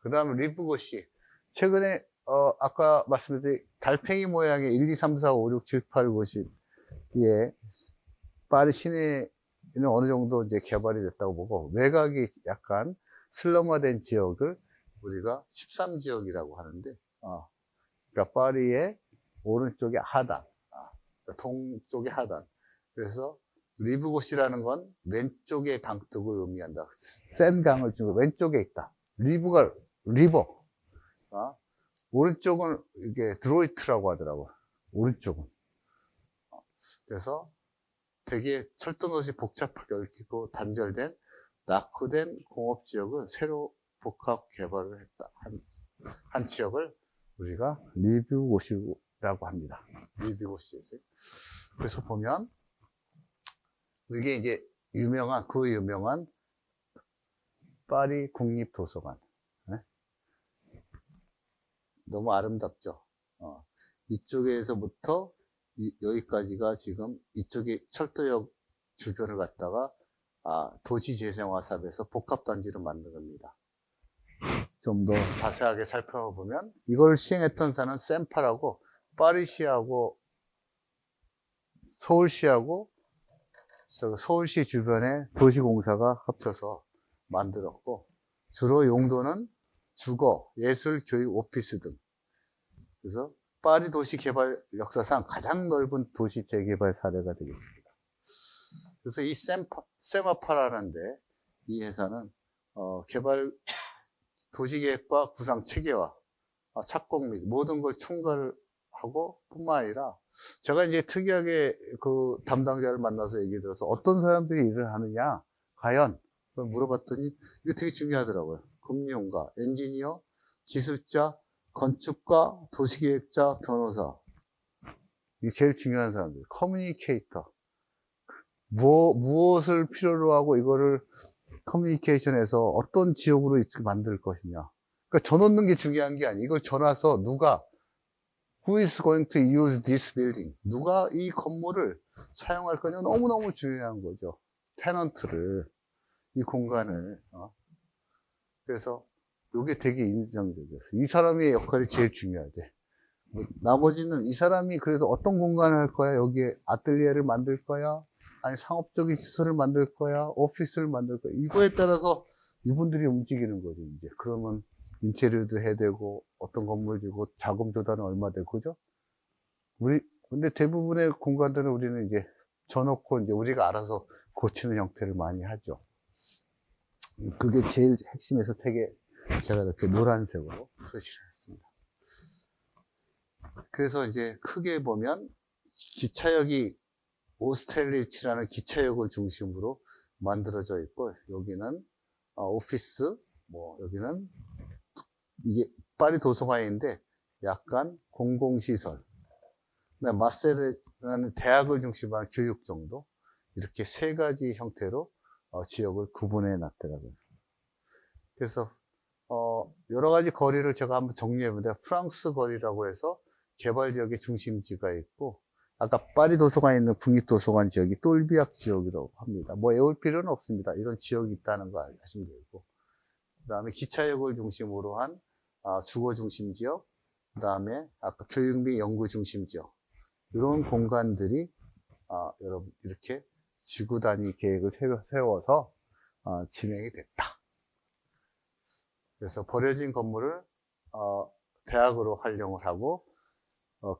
그 다음에 리브고시. 최근에, 아까 말씀드린 달팽이 모양의 1, 2, 3, 4, 5, 6, 7, 8, 9, 10. 예. 파리 시내는 어느 정도 이제 개발이 됐다고 보고, 외곽이 약간 슬럼화된 지역을 우리가 13지역이라고 하는데, 그러니까 파리의 오른쪽의 하단, 동쪽의 하단. 그래서 리브고시라는 건 왼쪽의 강둑을 의미한다. 센 강을 지금 왼쪽에 있다. 리버. 오른쪽은 이게 드로이트라고 하더라고. 오른쪽은. 그래서 되게 철도노시 복잡하게 얽히고 단절된 낙후된 공업지역을 새로 복합 개발을 했다. 한 지역을 우리가 리브고시라고 합니다. 리브고시에서. 그래서 보면 이게 이제 유명한 파리 국립도서관. 네? 너무 아름답죠. 이쪽에서부터 여기까지가 지금 이쪽에 철도역 주변을 갖다가 도시재생화 사업에서 복합단지로 만든 겁니다. 좀 더 자세하게 살펴보면 이걸 시행했던 사는 샘파라고 파리시하고 서울시하고 서울시 주변에 도시공사가 합쳐서 만들었고, 주로 용도는 주거, 예술, 교육, 오피스 등. 그래서 파리 도시 개발 역사상 가장 넓은 도시 재개발 사례가 되겠습니다. 그래서 이 세마파라는데, 이 회사는 개발 도시계획과 구상 체계와 착공 및 모든 걸 총괄을 하고 뿐만 아니라, 제가 이제 특이하게 그 담당자를 만나서 얘기 들어서 어떤 사람들이 일을 하느냐, 과연 물어봤더니 이게 되게 중요하더라고요. 금융가, 엔지니어, 기술자, 건축가, 도시계획자, 변호사. 이게 제일 중요한 사람들. 커뮤니케이터. 무엇을 필요로 하고 이거를 커뮤니케이션에서 어떤 지역으로 만들 것이냐. 그러니까 전놓는 게 중요한 게 아니에요. 이걸 전화서 누가 Who is going to use this building? 누가 이 건물을 사용할 거냐 너무너무 중요한 거죠. 테넌트를, 이 공간을. 그래서 이게 되게 인상적이었어요. 이 사람의 역할이 제일 중요하대. 나머지는 이 사람이 그래서 어떤 공간을 할 거야? 여기에 아틀리에를 만들 거야? 아니 상업적인 시설을 만들 거야? 오피스를 만들 거야? 이거에 따라서 이분들이 움직이는 거죠. 이제 그러면 인테리어도 해야 되고 어떤 건물 지고 자금 조달은 얼마 되고, 그죠? 근데 대부분의 공간들은 우리는 이제 져놓고 이제 우리가 알아서 고치는 형태를 많이 하죠. 그게 제일 핵심에서 되게 제가 이렇게 노란색으로 표시를 했습니다. 그래서 이제 크게 보면 기차역이 오스텔리치라는 기차역을 중심으로 만들어져 있고, 여기는 오피스, 여기는 이게 파리 도서관인데 약간 공공시설, 마세르라는 대학을 중심으로 한 교육 정도, 이렇게 세 가지 형태로 지역을 구분해 놨더라고요. 그래서 여러 가지 거리를 제가 한번 정리해보는데, 프랑스 거리라고 해서 개발 지역의 중심지가 있고, 아까 파리 도서관에 있는 국립도서관 지역이 똘비악 지역이라고 합니다. 외울 필요는 없습니다. 이런 지역이 있다는 거 아시면 되고, 그 다음에 기차역을 중심으로 한 주거 중심 지역, 그 다음에 아까 교육 및 연구 중심 지역, 이런 공간들이 여러분 이렇게 지구 단위 계획을 세워서 진행이 됐다. 그래서 버려진 건물을 대학으로 활용을 하고,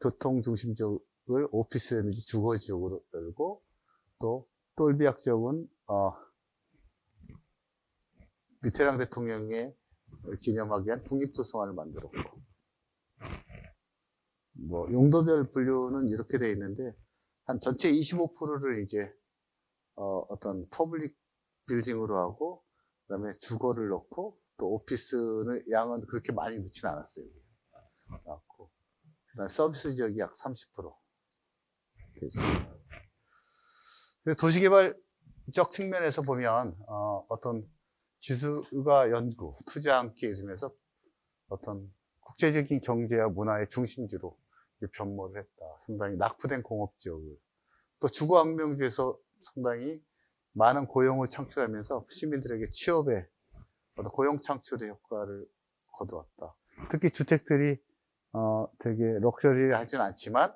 교통 중심 지역을 오피스라든지 주거 지역으로 열고, 또 똘비악 지역은 미테랑 대통령의 기념하기 위한 국립도서관을 만들었고, 용도별 분류는 이렇게 되어 있는데, 한 전체 25%를 이제 어떤 퍼블릭 빌딩으로 하고, 그 다음에 주거를 넣고, 또 오피스는 양은 그렇게 많이 넣지는 않았어요. 그 다음에 서비스 지역이 약 30% 되어 있습니다. 도시개발적 측면에서 보면 어떤 기술과 연구, 투자 함께 이루면서 어떤 국제적인 경제와 문화의 중심지로 변모를 했다. 상당히 낙후된 공업지역을, 또 주거환경주에서 상당히 많은 고용을 창출하면서 시민들에게 취업의 어떤 고용 창출의 효과를 거두었다. 특히 주택들이 되게 럭셔리하진 않지만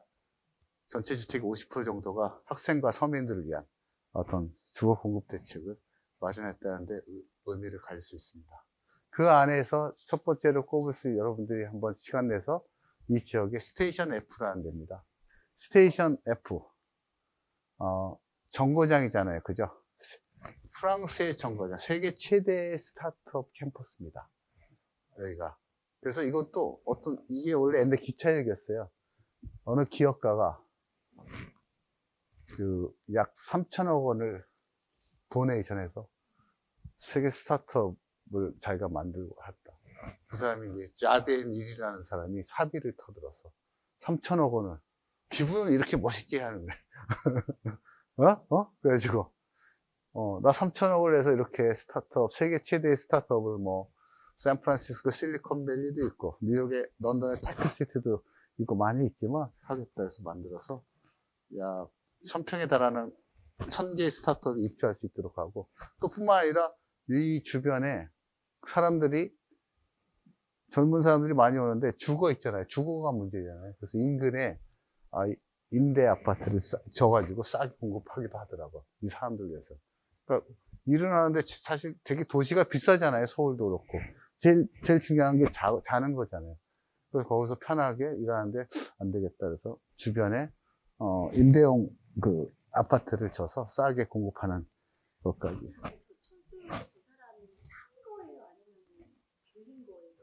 전체 주택의 50% 정도가 학생과 서민들을 위한 어떤 주거 공급 대책을 마련했다는데 의미를 가질 수 있습니다. 그 안에서 첫 번째로 꼽을 수 여러분들이 한번 시간 내서 이 지역의 스테이션 F라는 데입니다. 스테이션 F, 정거장이잖아요. 그죠? 프랑스의 정거장, 세계 최대의 스타트업 캠퍼스입니다. 여기가. 그래서 이것도 이게 원래 옛날 기차역이었어요. 어느 기업가가 약 3천억 원을 도네이션해서 세계 스타트업을 자기가 만들고 했다. 그 사람이 이제 자베인 일이라는 사람이 사비를 터들어서 3천억 원을 기분은 이렇게 멋있게 하는데 그래가지고 나 3천억을 내서 이렇게 스타트업 세계 최대의 스타트업을 뭐 샌프란시스코 실리콘밸리도 있고 뉴욕의 런던의 테크시티도 있고 많이 있지만 하겠다 해서 만들어서 약 1000평에 달하는 1000개의 스타트업이 입주할 수 있도록 하고 또 뿐만 아니라 이 주변에 젊은 사람들이 많이 오는데 주거 있잖아요. 주거가 문제잖아요. 그래서 인근에 임대 아파트를 져가지고 싸게 공급하기도 하더라고. 이 사람들 위해서. 그러니까 일을 하는데 사실 되게 도시가 비싸잖아요. 서울도 그렇고. 제일 중요한 게 자는 거잖아요. 그래서 거기서 편하게 일하는데 안 되겠다. 그래서 주변에, 임대용 아파트를 져서 싸게 공급하는 것까지.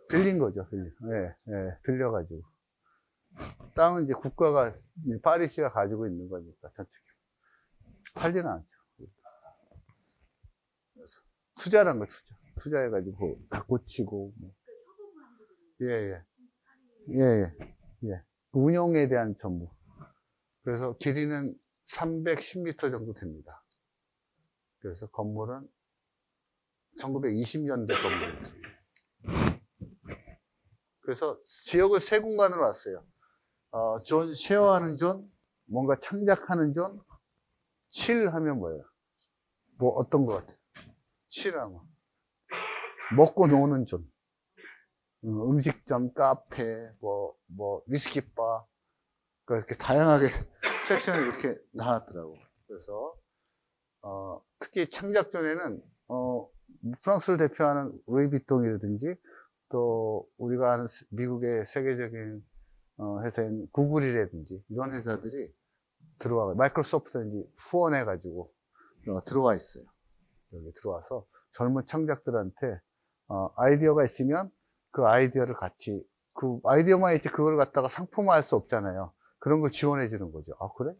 빌린 거죠, 빌려가지고. 땅은 이제 국가가, 파리시가 가지고 있는 거니까, 전체. 팔지는 않죠. 그래서 투자란 거, 투자해가지고, 다 고치고, 뭐. 예. 운영에 대한 전부. 그래서 길이는 310m 정도 됩니다. 그래서 건물은 1920년대 건물이었습니다. 그래서 지역을 세 공간으로 놨어요. 존, 쉐어하는 존, 뭔가 창작하는 존, 칠하면 뭐예요? 뭐 어떤 것 같아요? 칠하면 먹고 노는 존, 음식점, 카페, 위스키바, 이렇게 다양하게 섹션을 이렇게 나눴더라고. 그래서 특히 창작존에는 프랑스를 대표하는 루이비통이라든지 또 우리가 아는 미국의 세계적인 회사인 구글이라든지 이런 회사들이 마이크로소프트든지 후원해가지고 들어와 있어요. 여기 들어와서 젊은 창작들한테 아이디어가 있으면 그 아이디어를 같이 아이디어만 있지 그걸 갖다가 상품화할 수 없잖아요. 그런 걸 지원해 주는 거죠. 아 그래?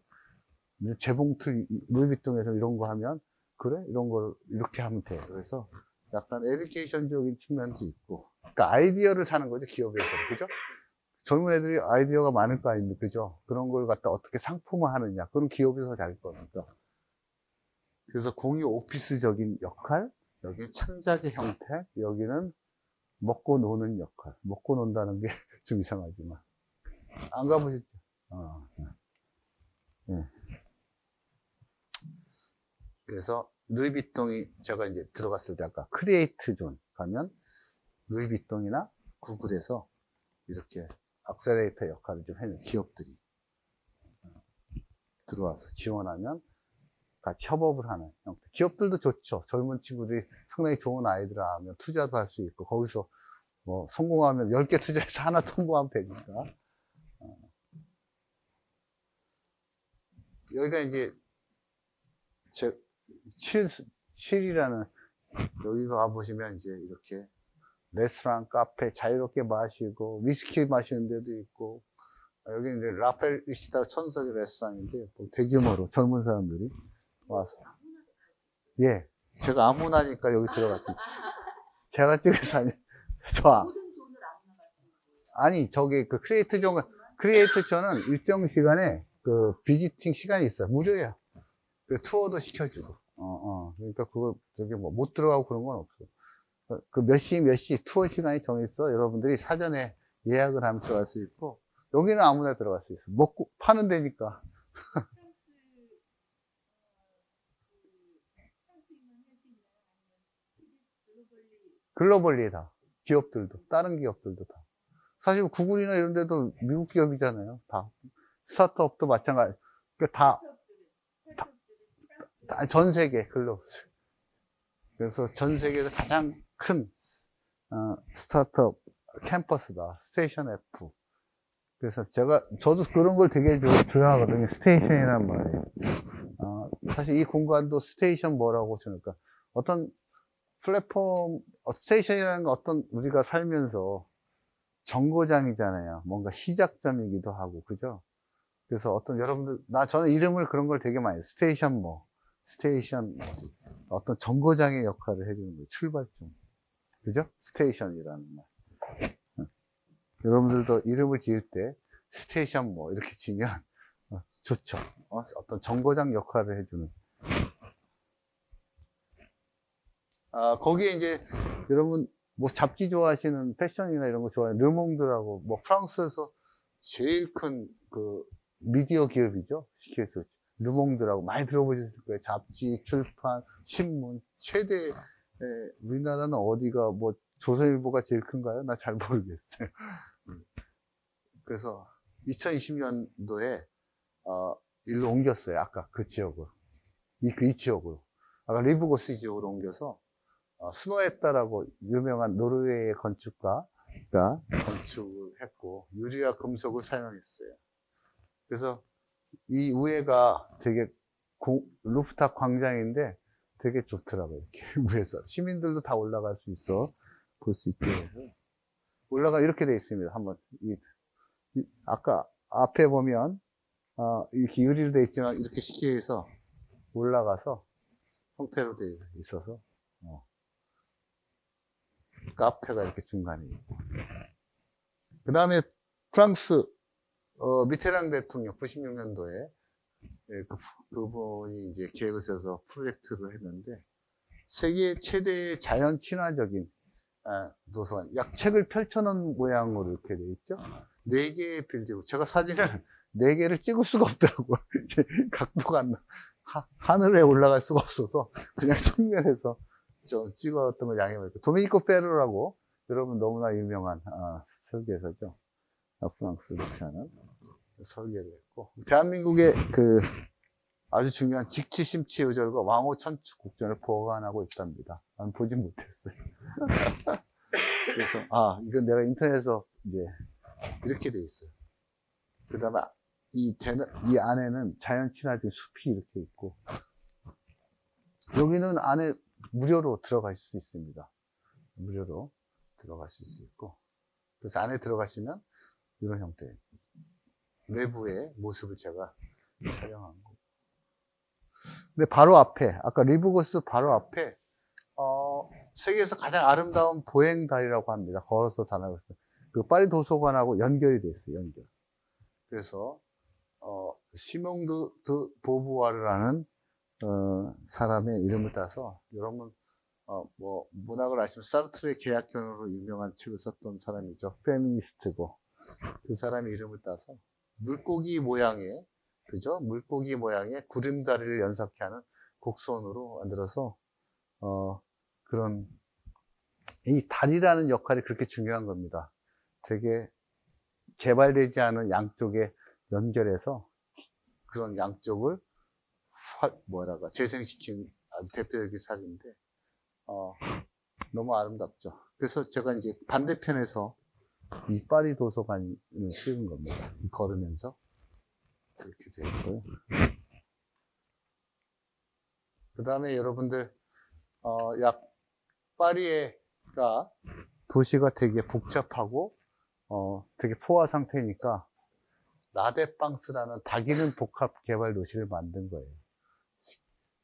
재봉틀 루이비통에서 이런 거 하면 그래? 이런 걸 이렇게 하면 돼. 그래서 약간 에듀케이션적인 측면도 있고 그러니까 아이디어를 사는 거죠. 기업에서. 그죠? 젊은 애들이 아이디어가 많을 거 아닙니까? 그죠? 그런 걸 갖다 어떻게 상품화 하느냐. 그런 기업에서 잘 겁니다. 그래서 공유 오피스적인 역할, 여기 창작의 형태, 여기는 먹고 노는 역할. 먹고 논다는 게 좀 이상하지만. 안 가보셨죠? 네. 그래서 루이비통이 제가 이제 들어갔을 때 아까 크리에이트 존 가면 루이비통이나 구글에서 이렇게 악셀레이터 역할을 좀 해는 기업들이 들어와서 지원하면 같이 협업을 하는 형태. 기업들도 좋죠. 젊은 친구들이 상당히 좋은 아이들 하면 투자도 할 수 있고 거기서 뭐 성공하면 10개 투자해서 하나 통보하면 되니까. 여기가 이제 7이라는 여기가 가보시면 이제 이렇게 레스토랑, 카페 자유롭게 마시고 위스키 마시는 데도 있고 여기 이제 라펠 이시타 천석의 레스토랑인데 대규모로 젊은 사람들이 와서 예 제가 아무나니까 여기 들어갔죠. 제가 찍어서 아니 저기 그 크리에이트 존은 일정 시간에 그 비지팅 시간이 있어요. 무료예요. 그 투어도 시켜주고 그러니까 그거 저기 뭐 못 들어가고 그런 건 없어. 그 몇 시 투어 시간이 정해서 여러분들이 사전에 예약을 하면 들어갈 수 있고 여기는 아무나 들어갈 수 있어. 먹고 파는 데니까. 글로벌리 다. 기업들도, 다른 기업들도 다. 사실 구글이나 이런 데도 미국 기업이잖아요. 다. 스타트업도 마찬가지. 그러니까 전 세계, 글로벌. 그래서 전 세계에서 가장 큰 스타트업 캠퍼스다. 스테이션 F. 그래서 저도 그런 걸 되게 좋아하거든요. 스테이션이란 말이에요. 사실 이 공간도 스테이션 뭐라고 저니까 어떤 플랫폼, 스테이션이라는 건 어떤 우리가 살면서 정거장이잖아요. 뭔가 시작점이기도 하고, 그죠? 그래서 여러분들, 저는 이름을 그런 걸 되게 많이 해요. 스테이션 스테이션 어떤 정거장의 역할을 해주는 거예요. 출발점. 그죠? 스테이션이라는 말. 여러분들도 이름을 지을 때 스테이션 이렇게 지면 좋죠. 어떤 정거장 역할을 해주는. 거기에 이제 여러분 잡지 좋아하시는 패션이나 이런 거 좋아하는 르몽드라고 프랑스에서 제일 큰 그 미디어 기업이죠. 그래서 르몽드라고 많이 들어보셨을 거예요. 잡지, 출판, 신문 최대. 우리나라는 어디가 조선일보가 제일 큰가요? 나 잘 모르겠어요. 그래서 2020년도에 일로 옮겼어요. 아까 그 지역으로. 이 지역으로. 아까 리브고스 지역으로 옮겨서 스노에따라고 유명한 노르웨이의 건축가가 건축을 했고 유리와 금속을 사용했어요. 그래서 이 우회가 되게 루프탑 광장인데 되게 좋더라고요. 이렇게 위에서 시민들도 다 올라갈 수 있어 볼 수 있게 해서 이렇게 되어 있습니다. 한번 아까 앞에 보면 이렇게 유리로 되어 있지만 이렇게 쉽게 해서 올라가서 형태로 되어 있어서 카페가 이렇게 중간에 있고 그 다음에 프랑스 미테랑 대통령 96년도에 그분이 이제 계획을 써서 프로젝트를 했는데 세계 최대의 자연 친화적인 도서관, 약 책을 펼쳐놓은 모양으로 이렇게 되어 있죠. 4개의 빌딩. 제가 사진을 4개를 찍을 수가 없더라고요. 각도가 안 나. 하늘에 올라갈 수가 없어서 그냥 정면에서 좀 찍었던 걸 양해해 주세요. 도미니코 페루라고 여러분 너무나 유명한 설계사죠. 프랑스 루피아는 설계를 했고 대한민국의 아주 중요한 직치 심취 요절과 왕호 천축 국전을 보관하고 있답니다. 난 보진 못했어요. 그래서 이건 내가 인터넷에서 이제 이렇게 돼 있어요. 그 다음에 이 안에는 자연 친화적 숲이 이렇게 있고 여기는 안에 무료로 들어가실 수 있습니다. 무료로 들어가실 수 있고 그래서 안에 들어가시면 이런 형태의 내부의 모습을 제가 촬영한 거. 근데 바로 앞에 아까 리브고스 바로 앞에 세계에서 가장 아름다운 보행다리라고 합니다. 걸어서 다녀갔어요. 그 파리 도서관하고 연결이 돼 있어요. 연결. 그래서 시몽 드 보부아르라는 사람의 이름을 따서 여러분 문학을 아시면 사르트르의 계약견으로 유명한 책을 썼던 사람이죠. 페미니스트고 그 사람의 이름을 따서 물고기 모양의 그죠? 물고기 모양의 구름다리를 연상케 하는 곡선으로 만들어서 그런 이 다리라는 역할이 그렇게 중요한 겁니다. 되게 개발되지 않은 양쪽에 연결해서 그런 양쪽을 재생시킨 아주 대표적인 사례인데 너무 아름답죠. 그래서 제가 이제 반대편에서 이 파리 도서관을 찍은 겁니다. 걸으면서 그렇게 되어 있고요. 그 다음에 여러분들 파리가 도시가 되게 복잡하고 되게 포화 상태니까 라데팡스라는 다기능 복합 개발 도시를 만든 거예요.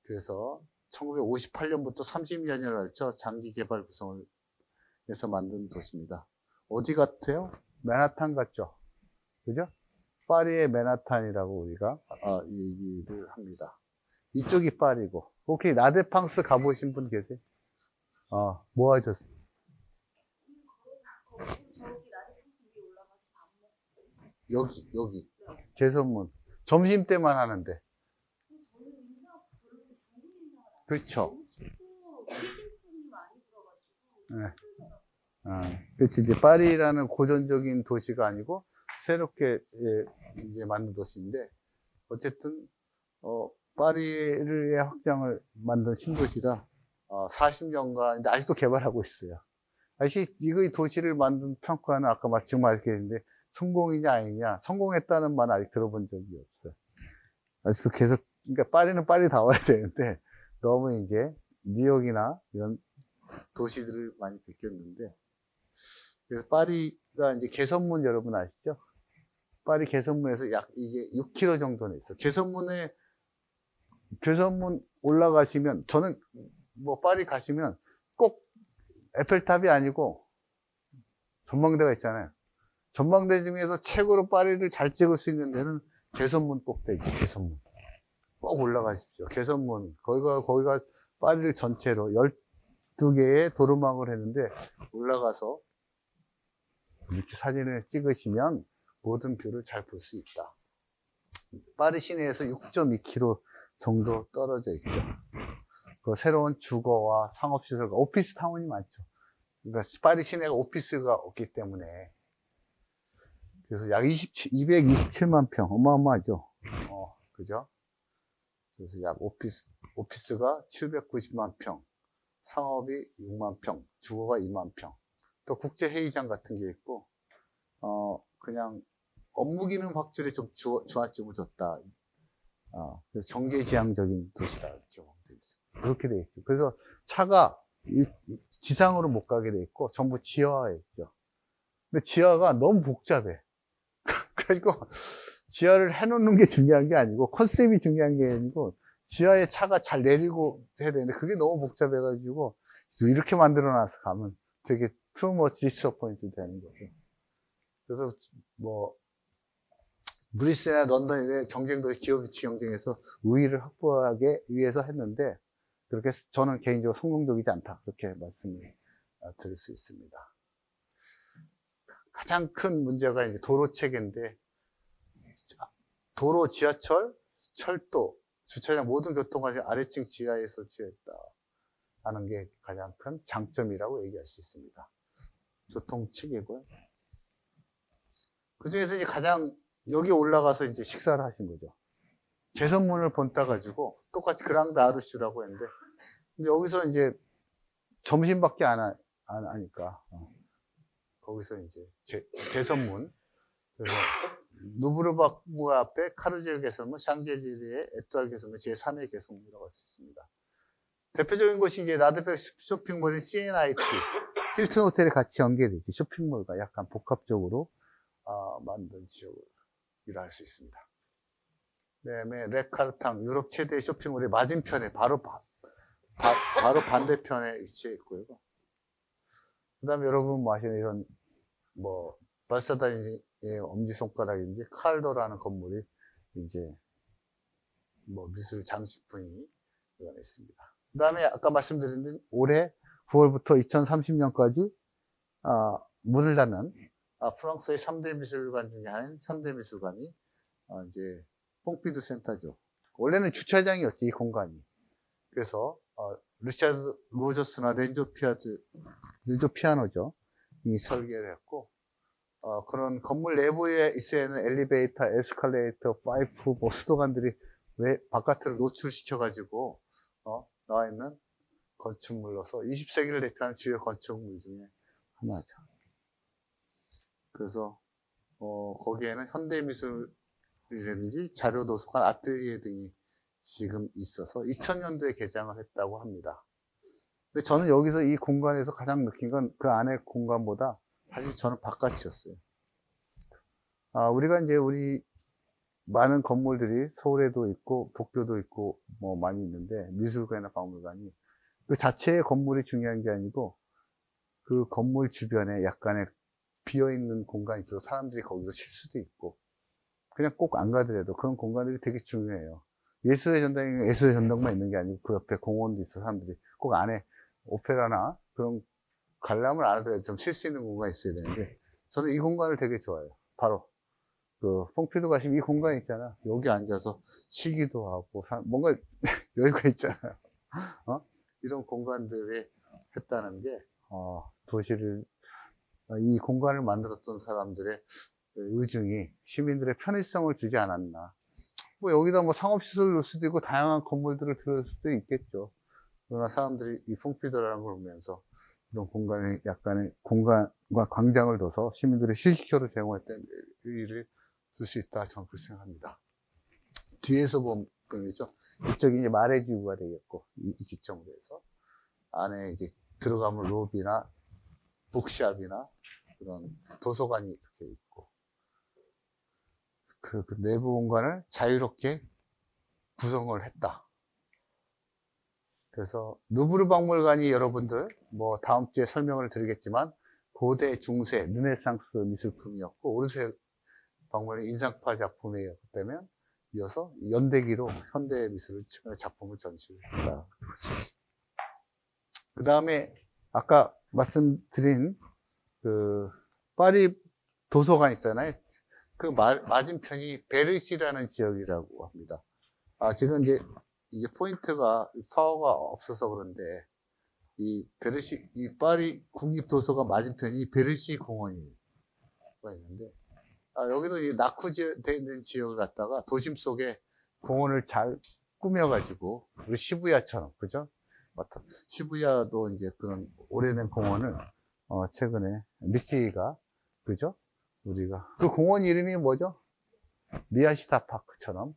그래서 1958년부터 30년여를 했죠. 장기 개발 구성을 해서 만든 도시입니다. 어디 같아요? 맨하탄 같죠? 그죠? 파리의 맨하탄이라고 우리가 얘기를 합니다. 이쪽이 파리고. 혹시 라데팡스 가보신 분 계세요? 뭐 하셨어요? 여기. 개선문. 점심 때만 하는데. 그렇죠. 네. 그렇지. 이제 파리라는 고전적인 도시가 아니고 새롭게 이제 만든 도시인데 어쨌든 파리의 확장을 만든 신도시라 40년간 아직도 개발하고 있어요. 이거 이 도시를 만든 평가는 아까 지금 말했는데 성공이냐 아니냐, 성공했다는 말은 아직 들어본 적이 없어요. 아직도 계속, 그러니까 파리는 파리다워야 되는데 너무 이제 뉴욕이나 이런 도시들을 많이 베꼈는데, 그래서 파리가 이제 개선문 여러분 아시죠? 파리 개선문에서 약 이게 6km 정도는 있어. 개선문 올라가시면, 저는 뭐 파리 가시면 꼭 에펠탑이 아니고 전망대가 있잖아요. 전망대 중에서 최고로 파리를 잘 찍을 수 있는 데는 개선문 꼭대기, 개선문. 꼭 올라가십시오. 개선문. 거기가 파리를 전체로 12개의 도로망을 했는데 올라가서 이렇게 사진을 찍으시면 모든 뷰를 잘 볼 수 있다. 파리 시내에서 6.2km 정도 떨어져 있죠. 그 새로운 주거와 상업시설과 오피스 타운이 많죠. 그러니까 파리 시내가 오피스가 없기 때문에. 그래서 약 227만 평, 어마어마하죠. 그죠? 그래서 약 오피스가 790만 평, 상업이 6만 평, 주거가 2만 평. 또 국제회의장 같은 게 있고, 그냥 업무 기능 확실히 좀 주안점을 줬다. 그래서 경제지향적인 도시다. 이렇게 되어 있어요. 그렇게 돼 있죠. 그래서 차가 지상으로 못 가게 돼 있고, 전부 지하에 있죠. 근데 지하가 너무 복잡해. 그리고 지하를 해놓는 게 중요한 게 아니고 컨셉이 중요한 게 아니고 지하에 차가 잘 내리고 해야 되는데 그게 너무 복잡해가지고 이렇게 만들어놔서 가면 되게 too much disappoint 되는 거죠. 그래서 뭐 브리스나 런던의 경쟁도시 기업 위치 경쟁에서 우위를 확보하기 위해서 했는데 그렇게 저는 개인적으로 성공적이지 않다 그렇게 말씀을 드릴 수 있습니다. 가장 큰 문제가 이제 도로 체계인데 도로, 지하철, 철도, 주차장 모든 교통관이 아래층 지하에 설치했다 하는 게 가장 큰 장점이라고 얘기할 수 있습니다. 교통 체계고요. 그 중에서 이제 가장 여기 올라가서 이제 식사를 하신 거죠. 개선문을 본따 가지고 똑같이 그랑드 아르슈라고 했는데 여기서 이제 점심밖에 안 하니까 거기서 이제 개선문 그래서 누브르바크 앞에 카르젤 개선문, 샹젤리제의 에뚜알 개선문, 제3의 개선문이라고 할 수 있습니다. 대표적인 곳이 이제 라드백 쇼핑몰인 CNIT, 힐튼 호텔에 같이 연계되어 있죠. 쇼핑몰과 약간 복합적으로 만든 지역이라 할 수 있습니다. 그 다음에 레카르탕, 유럽 최대 쇼핑몰의 맞은편에 바로 반대편에 위치해 있고요. 그 다음에 여러분 뭐 아시는 이런 발사다니의 엄지손가락인지 칼도라는 건물이 이제 미술 장식품이 있습니다. 그 다음에 아까 말씀드린 올해 9월부터 2030년까지 문을 닫는 프랑스의 3대 미술관 중에 하나인 현대미술관이 이제 퐁피두 센터죠. 원래는 주차장이었지 이 공간이. 그래서 리차드 로저스나 렌조 피아노죠. 이 설계를 했고 그런 건물 내부에 있어야 하는 엘리베이터, 에스컬레이터, 파이프, 수도관들이 왜 바깥으로 노출시켜가지고 나와 있는 건축물로서 20세기를 대표하는 주요 건축물 중에 하나죠. 그래서 거기에는 현대미술이라든지 자료도서관, 아틀리에 등이 지금 있어서 2000년도에 개장을 했다고 합니다. 근데 저는 여기서 이 공간에서 가장 느낀 건 그 안에 공간보다 사실 저는 바깥이었어요. 우리가 이제 우리 많은 건물들이 서울에도 있고 도쿄도 있고 많이 있는데 미술관이나 박물관이 그 자체의 건물이 중요한 게 아니고 그 건물 주변에 약간의 비어있는 공간이 있어서 사람들이 거기서 쉴 수도 있고 그냥 꼭 안 가더라도 그런 공간들이 되게 중요해요. 예술의 전당만 있는 게 아니고 그 옆에 공원도 있어 사람들이 꼭 안에 오페라나 그런 관람을 안 하더라도 좀 쉴 수 있는 공간이 있어야 되는데 저는 이 공간을 되게 좋아해요. 바로 그 퐁피두 가시면 이 공간 있잖아. 여기 앉아서 쉬기도 하고 뭔가 여유가 있잖아요. 이런 공간들이 했다는 게 도시를 이 공간을 만들었던 사람들의 의중이 시민들의 편의성을 주지 않았나. 뭐 여기다 뭐 상업시설을 넣을 수도 있고 다양한 건물들을 들을 수도 있겠죠. 그러나 사람들이 이 퐁피드라는 걸 보면서 이런 공간에 약간의 공간과 광장을 둬서 시민들의 휴식처를 제공했다는 의의를 줄 수 있다. 저는 그렇게 생각합니다. 뒤에서 보면 있죠. 이쪽이 이제 마레지구가 되겠고 이 기점으로 해서 안에 이제 들어가면 로비나 북샵이나 그런 도서관이 이렇게 있고 그 내부 공간을 자유롭게 구성을 했다. 그래서 루브르 박물관이 여러분들 뭐 다음 주에 설명을 드리겠지만 고대 중세 르네상스 미술품이었고 오르세 박물관의 인상파 작품이었기 때문에 이어서 연대기로 현대 미술 작품을 전시했다. 그 다음에 아까 말씀드린 그 파리 도서관 있잖아요. 그 맞은편이 베르시라는 지역이라고 합니다. 지금 이제 이게 포인트가 파워가 없어서 그런데 이 베르시 이 파리 국립도서관 맞은편이 베르시 공원이 있는데 여기도 이 낙후되어 있는 지역을 갖다가 도심 속에 공원을 잘 꾸며가지고 우리 시부야처럼 그죠? 시부야도 이제 그런 오래된 공원을 최근에 미키가 그죠? 우리가 그 공원 이름이 뭐죠? 미야시타 파크처럼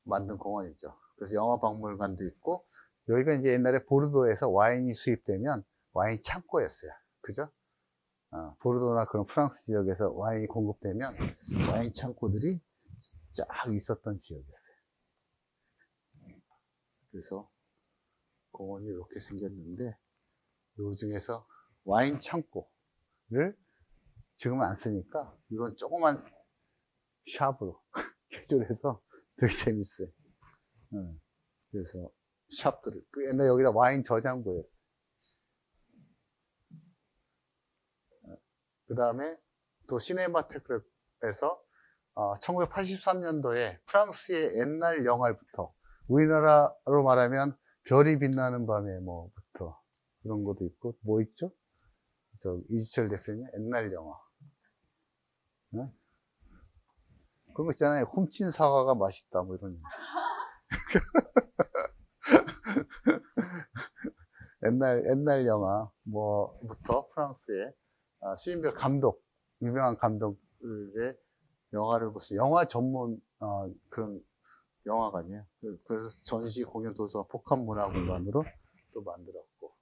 만든 공원이죠. 그래서 영화 박물관도 있고 여기가 이제 옛날에 보르도에서 와인이 수입되면 와인 창고였어요. 그죠? 보르도나 그런 프랑스 지역에서 와인이 공급되면 와인 창고들이 쫙 있었던 지역이었어요. 그래서 공원이 이렇게 생겼는데 요 중에서 와인 창고를 지금은 안 쓰니까 이런 조그만 샵으로 개조해서 되게 재밌어요. 그래서 샵들을 그 옛날 여기다 와인 저장고예요. 그 다음에 또 시네마테크에서 1983년도에 프랑스의 옛날 영화부터 우리나라로 말하면 별이 빛나는 밤에 뭐부터 그런 것도 있고 뭐 있죠? 저 이주철 대표님 옛날 영화. 네? 그런 거 있잖아요. 훔친 사과가 맛있다 뭐 이런 옛날 영화 뭐부터 프랑스의 시인별 감독 유명한 감독의 영화를 보세요. 영화 전문 그런 영화관이에요. 그래서 전시 공연 도서 복합 문화 공간으로 또 만들었고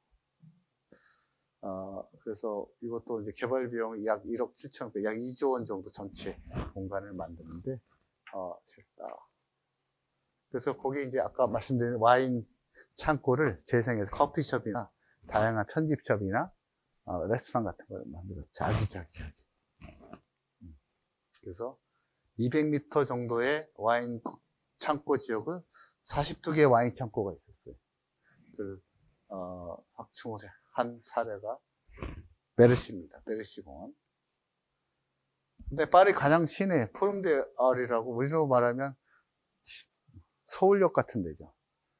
그래서 이것도 이제 개발 비용이 약 1억 7천, 약 2조 원 정도 전체 공간을 만드는데 됐다. 그래서 거기 이제 아까 말씀드린 와인 창고를 재생해서 커피숍이나 다양한 편집숍이나 레스토랑 같은 걸 만들었죠. 아기자기하게. 그래서 200m 정도의 와인 창고 지역을 42개의 와인 창고가 있었어요. 그 확충을 한 사례가 베르시입니다. 베르시 공원. 근데 파리 가장 시내 포름데알이라고 우리로 말하면 서울역 같은 데죠.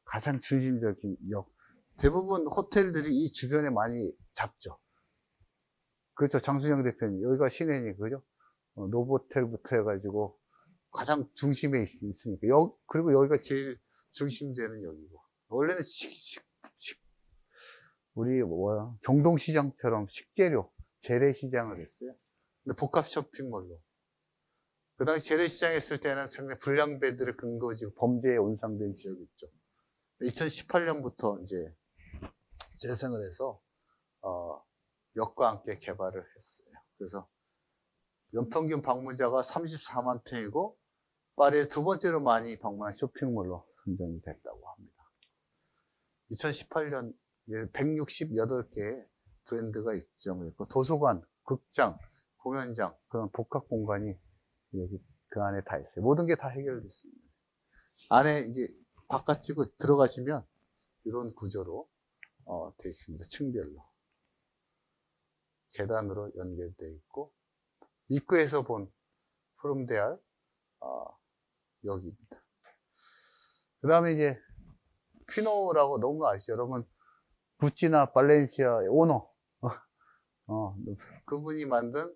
가장 중심적인 역. 대부분 호텔들이 이 주변에 많이 잡죠. 그렇죠. 장순영 대표님. 여기가 시내니, 그죠? 노보텔부터 해가지고 가장 중심에 있으니까. 그리고 여기가 제일 중심되는 역이고. 원래는 우리 경동시장처럼 식재료, 재래시장을 했어요. 근데 복합 쇼핑몰로. 그 당시 재래시장 했을 때는 상당히 불량배들의 근거지고 범죄에 온상된 지역이 있죠. 2018년부터 이제 재생을 해서 역과 함께 개발을 했어요. 그래서 연평균 방문자가 34만 평이고 파리에서 두 번째로 많이 방문한 쇼핑몰로 선정이 됐다고 합니다. 2018년 168개의 브랜드가 입점을 했고 도서관, 극장, 공연장 그런 복합 공간이 여기 그 안에 다 있어요. 모든 게 다 해결됐습니다. 안에 이제 바깥쪽으로 들어가시면 이런 구조로 되어 있습니다. 층별로 계단으로 연결되어 있고 입구에서 본 푸름데알 여기입니다. 그 다음에 이제 퀴노라고 너무 아시죠? 여러분 구찌나 발렌시아의 오너 그분이 만든,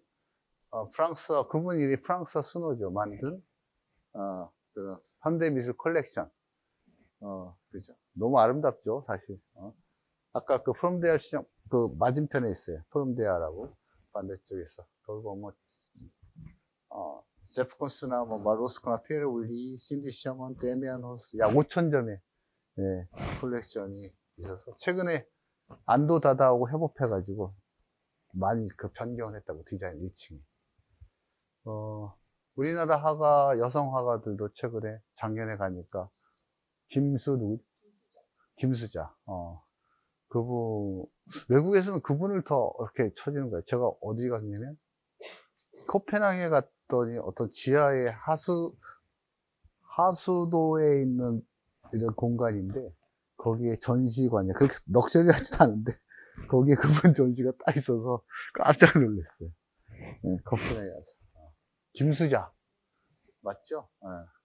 그분 이름이 프랑스어 순호죠. 만든, 그 현대미술 컬렉션. 그죠. 너무 아름답죠, 사실. 아까 그 프롬데아 시장, 그 맞은편에 있어요. 프롬데아라고. 반대쪽에서. 거기 보면, 제프 콘스나, 뭐, 마로스코나, 피에르 울리, 신디 셔먼, 데미안 호스, 약 5,000점의, 예, 컬렉션이 있어서, 최근에 안도 다다하고 협업해가지고, 많이 그 변경을 했다고, 디자인 위층이. 우리나라 화가, 여성 화가들도 최근에 작년에 가니까, 김수자, 그분, 외국에서는 그분을 더 이렇게 쳐주는 거예요. 제가 어디 갔냐면, 코펜하겐에 갔더니 어떤 지하의 하수도에 있는 이런 공간인데, 거기에 전시관이야. 그렇게 럭셔리하지도 않은데, 거기에 그분 전시가 딱 있어서 깜짝 놀랐어요. 네, 코펜하겐에 가서. 김수자. 맞죠?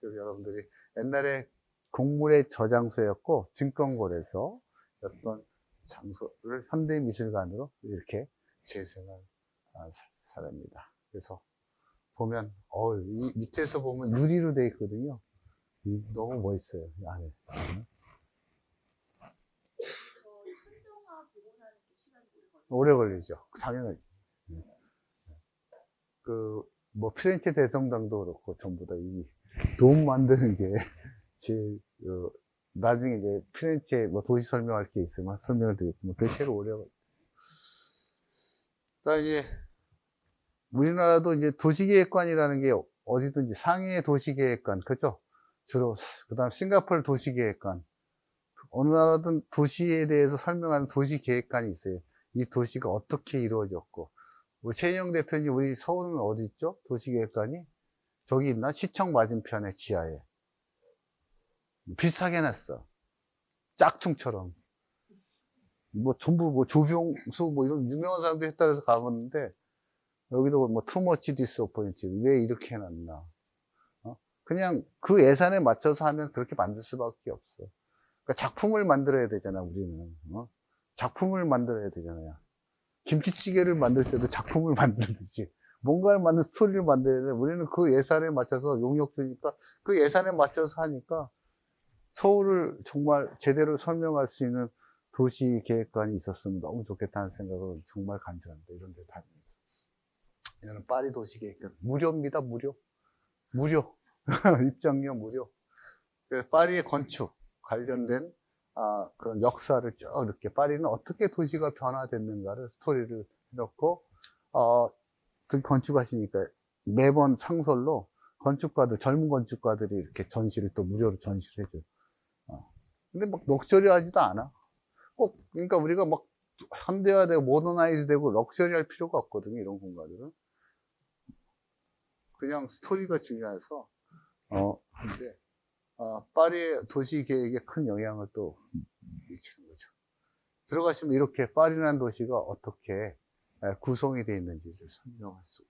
그래서 여러분들이 옛날에 곡물의 저장소였고, 증권거래소 어떤 장소를 현대미술관으로 이렇게 재생한 사람입니다. 그래서 보면, 이 밑에서 보면 유리로 되어 있거든요. 너무 멋있어요, 이 안에. 오래 걸리죠. 당연하죠. 뭐, 피렌체 대성당도 그렇고, 전부 다 이 돔 만드는 게 제일, 나중에 이제 피렌체 뭐 도시 설명할 게 있으면 설명을 드리겠지만, 그게 제일 오래 걸려요. 자, 이제, 우리나라도 이제 도시계획관이라는 게 어디든지 상해 도시계획관, 그죠? 주로, 그 다음 싱가포르 도시계획관. 어느 나라든 도시에 대해서 설명하는 도시계획관이 있어요. 이 도시가 어떻게 이루어졌고. 우리 최인영 대표님, 우리 서울은 어디 있죠? 도시계획관이? 저기 있나? 시청 맞은편에 지하에. 비슷하게 해놨어. 짝퉁처럼. 뭐 전부 뭐 조병수 뭐 이런 유명한 사람들이 했다 해서 가봤는데, 여기도 뭐 투머치 디스어포인트 왜 이렇게 해놨나. 그냥 그 예산에 맞춰서 하면 그렇게 만들 수밖에 없어. 그러니까 작품을 만들어야 되잖아, 우리는. 작품을 만들어야 되잖아요. 김치찌개를 만들 때도 작품을 만들듯이 뭔가를 만든 스토리를 만들어야 돼. 우리는 그 예산에 맞춰서 용역 주니까 그 예산에 맞춰서 하니까 서울을 정말 제대로 설명할 수 있는 도시 계획관이 있었으면 너무 좋겠다는 생각을 정말 간절합니다. 이런 데 다닙니다. 이거는 파리 도시 계획관. 무료입니다, 무료. 무료. 입장료 무료. 그래서 파리의 건축 관련된 그런 역사를 쭉 이렇게 파리는 어떻게 도시가 변화됐는가를 스토리를 해놓고 건축하시니까 매번 상설로 건축가들 젊은 건축가들이 이렇게 전시를 또 무료로 전시를 해줘요. 근데 막 럭셔리하지도 않아. 꼭 그러니까 우리가 막 현대화되고 모더나이즈되고 럭셔리할 필요가 없거든요. 이런 공간들은 그냥 스토리가 중요해서 근데 파리의 도시 계획에 큰 영향을 또 미치는 거죠. 들어가시면 이렇게 파리라는 도시가 어떻게 구성이 되어 있는지를 설명할 수,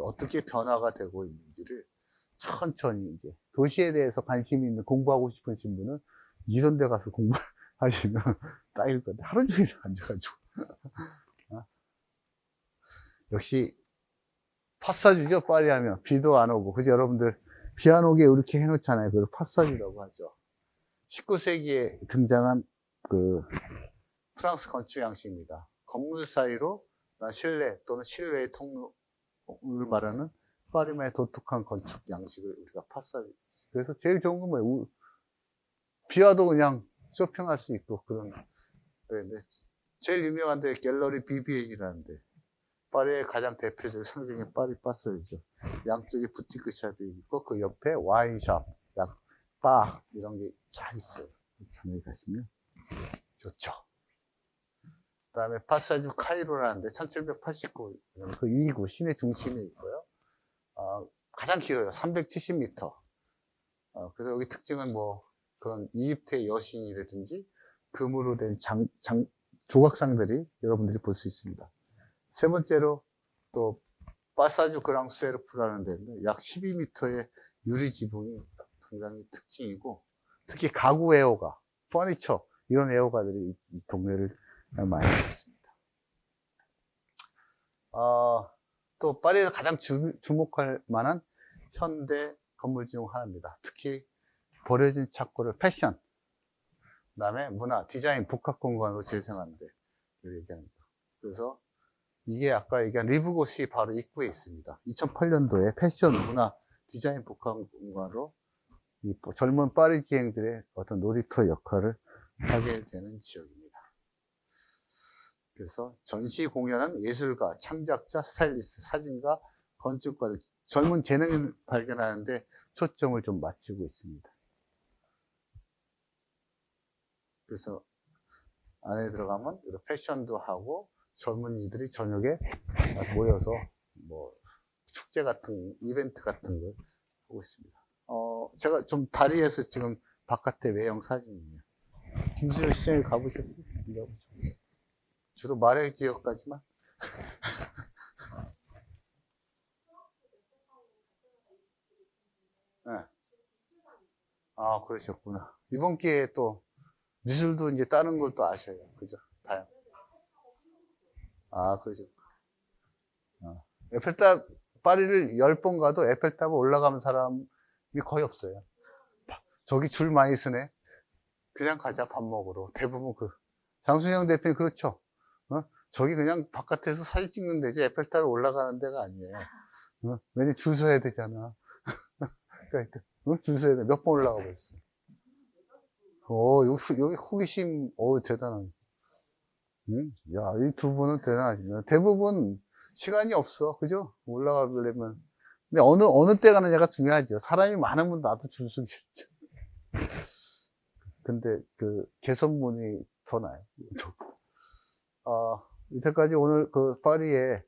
어떻게 변화가 되고 있는지를 천천히 이제 도시에 대해서 관심이 있는 공부하고 싶으신 분은 이런 데 가서 공부하시면 딱일 건데 하루 종일 앉아가지고 역시 파사주죠. 파리 하면 비도 안 오고 그죠 여러분들 비 안 오게 이렇게 해놓잖아요. 그걸 파사주라고 하죠. 19세기에 등장한 그 프랑스 건축 양식입니다. 건물 사이로 실내 또는 실외의 통로를 말하는 파리만의 독특한 건축 양식을 우리가 파사주. 그래서 제일 좋은 건 뭐예요? 비 와도 그냥 쇼핑할 수 있고 그런. 네, 제일 유명한 데 갤러리 BBN이라는데 파리의 가장 대표적인 상징인 파리 파사주죠. 양쪽에 부티크 샵이 있고 그 옆에 와인샵, 바 이런 게 잘 있어요. 저기 가시면 좋죠. 그 다음에 파사주 카이로라는데 1789, 그 2구 시내 중심에 있고요. 가장 길어요. 370m. 그래서 여기 특징은 뭐 그런 이집트의 여신이라든지 금으로 된 조각상들이 여러분들이 볼 수 있습니다. 세 번째로 또 파사주 그랑세르프라는 데인데 약 12m의 유리 지붕이 굉장히 특징이고 특히 가구 애호가, 퍼니처 이런 애호가들이 이 동네를 많이 찾습니다. 또 파리에서 가장 주목할 만한 현대 건물 중 하나입니다. 특히 버려진 창고를 패션, 그 다음에 문화, 디자인, 복합 공간으로 재생하는데 얘기합니다. 그래서 이게 아까 얘기한 리브곳이 바로 입구에 있습니다. 2008년도에 패션, 문화, 디자인 복합 공간으로 이 젊은 파리 기행들의 어떤 놀이터 역할을 하게 되는 지역입니다. 그래서 전시 공연은 예술가, 창작자, 스타일리스트, 사진가, 건축가, 젊은 재능을 발견하는데 초점을 좀 맞추고 있습니다. 그래서 안에 들어가면 패션도 하고 젊은이들이 저녁에 모여서 뭐 축제 같은 이벤트 같은 걸 하고 있습니다. 제가 좀 다리에서 지금 바깥에 외형 사진이에요. 김수현 시장에 가보셨어요? 주로 마력 지역까지만. 네. 그러셨구나. 이번 기회에 또 미술도 이제 다른 걸 또 아셔요. 그죠? 다양. 그러셨구나. 에펠탑, 파리를 10번 가도 에펠탑을 올라가는 사람이 거의 없어요. 저기 줄 많이 서네. 그냥 가자, 밥 먹으러. 대부분 장순영 대표님 그렇죠? 저기 그냥 바깥에서 사진 찍는 데지 에펠탑을 올라가는 데가 아니에요. 왜냐면 줄 서야 되잖아. 그러니까, 줄 서야 돼. 몇 번 올라가 버렸어. 여기 호기심, 대단한. 야, 이 두 분은 대단하시네. 대부분 시간이 없어. 그죠? 올라가려면. 근데 어느 때 가느냐가 중요하죠. 사람이 많으면 나도 줄 서기 싫죠. 근데 개선문이 더 나아요. 이때까지 오늘 파리의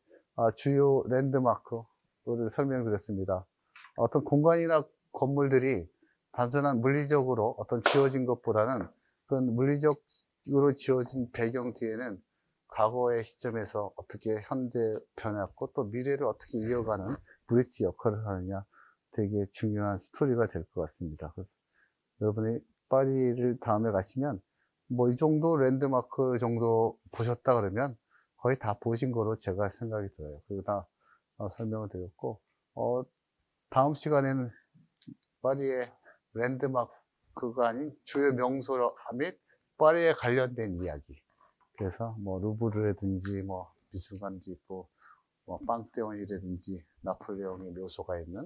주요 랜드마크를 설명드렸습니다. 어떤 공간이나 건물들이 단순한 물리적으로 어떤 지어진 것보다는 그런 물리적으로 지어진 배경 뒤에는 과거의 시점에서 어떻게 현재 변했고 또 미래를 어떻게 이어가는 브릿지 역할을 하느냐 되게 중요한 스토리가 될 것 같습니다. 그래서 여러분이 파리를 다음에 가시면 뭐 이 정도 랜드마크 정도 보셨다 그러면 거의 다 보신 거로 제가 생각이 들어요. 그리고 다 설명을 드렸고 다음 시간에는 파리의 랜드마크가 아닌 주요 명소 및 파리에 관련된 이야기. 그래서 뭐 루브르라든지 뭐 미술관도 있고 뭐 빵테온이라든지 나폴레옹의 묘소가 있는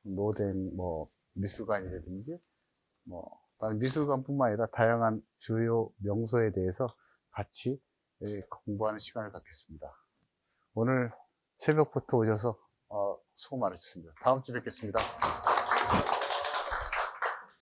모덴 뭐 미술관이라든지 뭐 미술관뿐만 아니라 다양한 주요 명소에 대해서 같이 공부하는 시간을 갖겠습니다. 오늘 새벽부터 오셔서 수고 많으셨습니다. 다음 주에 뵙겠습니다.